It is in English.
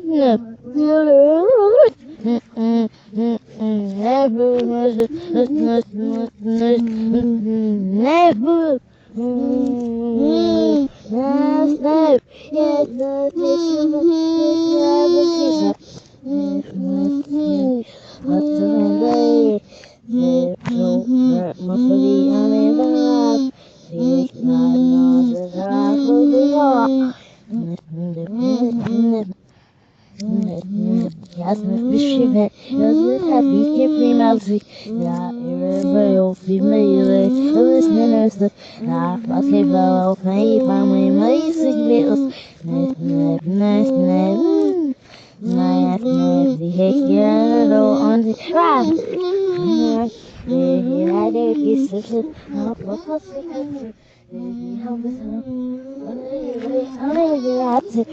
Never. Yes, beschrieben, das ist happy, Jeffrey Mousy, ja, irreverent female, listeners, na, was heeft wel of mij van mijn meisjes bills, nice, die heet je zo aan de straat. Ja, de kisten, wat was ik? How was it?